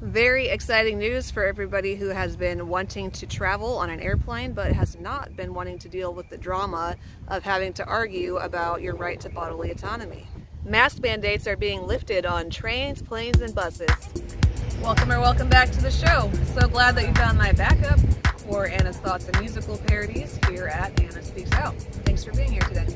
Very exciting news for everybody who has been wanting to travel on an airplane but has not been wanting to deal with the drama of having to argue about your right to bodily autonomy. Mask mandates are being lifted on trains, planes, and buses. Welcome back to the show. So glad that you found my backup for Anna's Thoughts and Musical Parodies here at Anna Speaks Out. Thanks for being here today.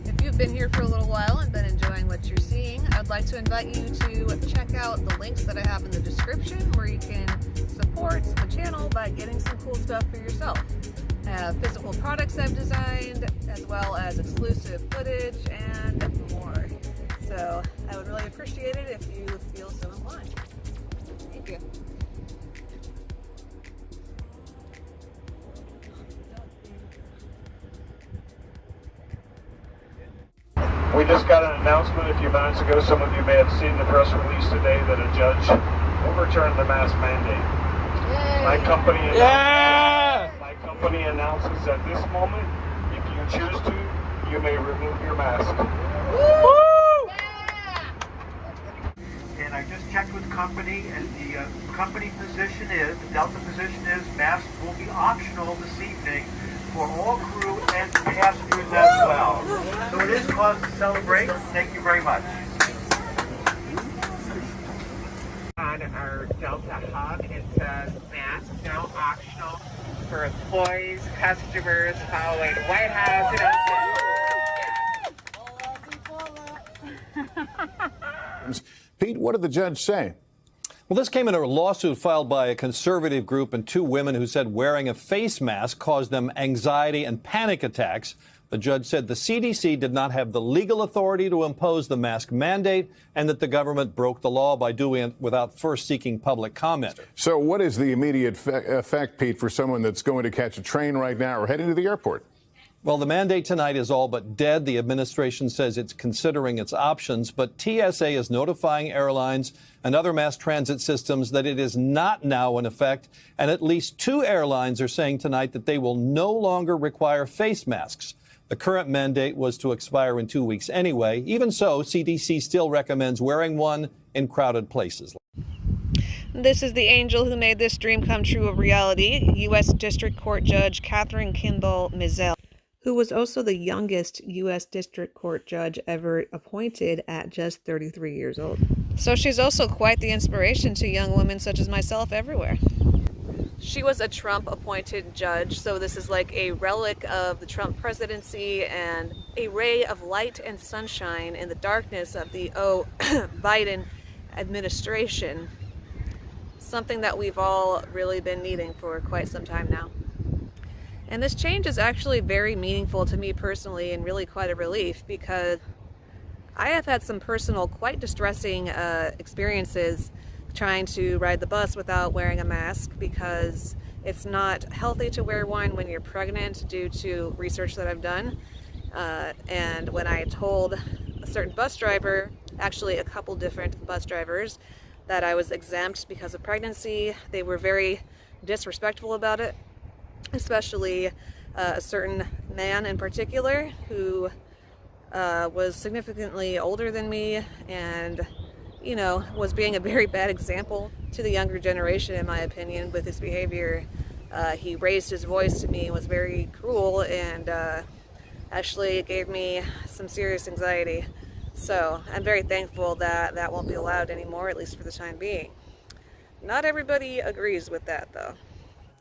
If you've been here for a little while and been enjoying what you're seeing, I'd like to invite you to check out the links that I have in the description where you can support the channel by getting some cool stuff for yourself. I have physical products I've designed, as well as exclusive footage and more. So I would really appreciate it if you feel so inclined. Thank you. We just got an announcement a few minutes ago. Some of you may have seen the press release today that a judge overturned the mask mandate. Yay. My company announces at this moment, if you choose to, you may remove your mask. Woo! And I just checked with the company, and the company position is, the Delta position is, masks will be optional this evening for all crew and passengers as well. So it is cause to celebrate. Thank you very much. On our Delta hub, it says masks now optional for employees, customers following White House announcements. Pete, what did the judge say? Well, this came in a lawsuit filed by a conservative group and two women who said wearing a face mask caused them anxiety and panic attacks. The judge said the CDC did not have the legal authority to impose the mask mandate and that the government broke the law by doing it without first seeking public comment. So what is the immediate effect, Pete, for someone that's going to catch a train right now or heading to the airport? Well, the mandate tonight is all but dead. The administration says it's considering its options, but TSA is notifying airlines and other mass transit systems that it is not now in effect, and at least two airlines are saying tonight that they will no longer require face masks. The current mandate was to expire in 2 weeks anyway. Even so, CDC still recommends wearing one in crowded places. This is the angel who made this dream come true a reality, U.S. District Court Judge Catherine Kimball Mizell, who was also the youngest U.S. District Court judge ever appointed at just 33 years old. So she's also quite the inspiration to young women such as myself everywhere. She was a Trump-appointed judge, so this is like a relic of the Trump presidency and a ray of light and sunshine in the darkness of the Biden administration. Something that we've all really been needing for quite some time now. And this change is actually very meaningful to me personally and really quite a relief because I have had some personal, quite distressing experiences trying to ride the bus without wearing a mask because it's not healthy to wear one when you're pregnant due to research that I've done. And when I told a certain bus driver, actually a couple different bus drivers, that I was exempt because of pregnancy, they were very disrespectful about it. Especially a certain man in particular who was significantly older than me and, you know, was being a very bad example to the younger generation, in my opinion, with his behavior. He raised his voice to me and was very cruel and actually gave me some serious anxiety. So I'm very thankful that that won't be allowed anymore, at least for the time being. Not everybody agrees with that, though.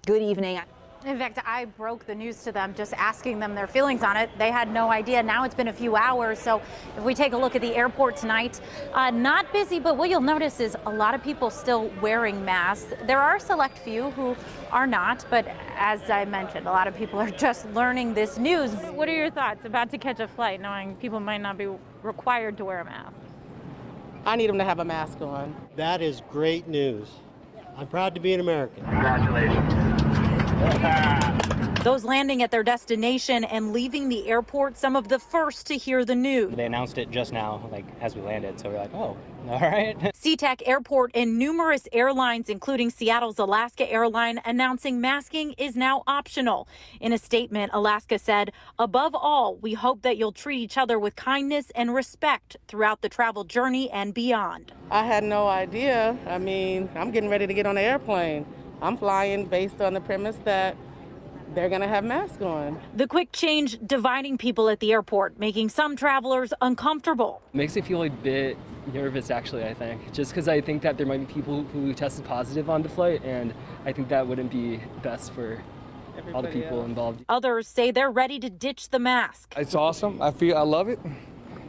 Good evening. In fact, I broke the news to them, just asking them their feelings on it. They had no idea. Now it's been a few hours. So if we take a look at the airport tonight, not busy, but what you'll notice is a lot of people still wearing masks. There are a select few who are not, but as I mentioned, a lot of people are just learning this news. What are your thoughts about to catch a flight, knowing people might not be required to wear a mask? I need them to have a mask on. That is great news. I'm proud to be an American. Congratulations. Those landing at their destination and leaving the airport some of the first to hear the news. They announced it just now, like as we landed, so we're like, oh, all right. SeaTac Airport and numerous airlines, including Seattle's Alaska Airline, announcing masking is now optional. In a statement, Alaska said, above all, we hope that you'll treat each other with kindness and respect throughout the travel journey and beyond. I had no idea. I mean, I'm getting ready to get on the airplane. I'm flying based on the premise that they're going to have masks on. The quick change dividing people at the airport, making some travelers uncomfortable. Makes me feel a bit nervous, actually, I think, just because I think that there might be people who tested positive on the flight, and I think that wouldn't be best for all the people involved. Others say they're ready to ditch the mask. It's awesome. I love it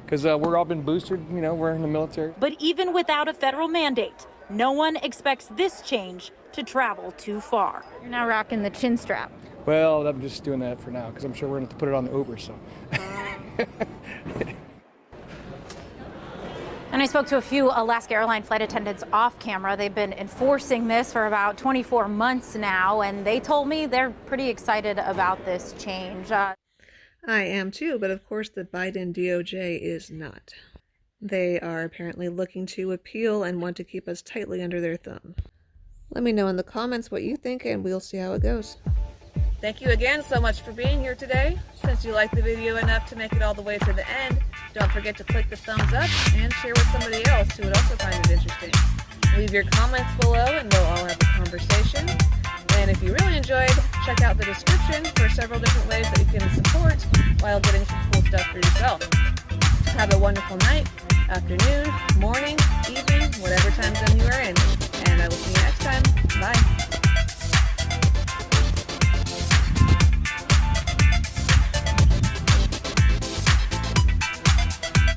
because we're all been boosted, you know, we're in the military. But even without a federal mandate, no one expects this change to travel too far. You're now rocking the chin strap. Well, I'm just doing that for now because I'm sure we're going to have to put it on the Uber, so. And I spoke to a few Alaska Airlines flight attendants off camera. They've been enforcing this for about 24 months now, and they told me they're pretty excited about this change. I am too, but of course the Biden DOJ is not. They are apparently looking to appeal and want to keep us tightly under their thumb. Let me know in the comments what you think, and we'll see how it goes. Thank you again so much for being here today. Since you liked the video enough to make it all the way to the end, don't forget to click the thumbs up and share with somebody else who would also find it interesting. Leave your comments below and we'll all have a conversation. And if you really enjoyed, check out the description for several different ways that you can support while getting some cool stuff for yourself. Have a wonderful night, afternoon, morning, evening, whatever time zone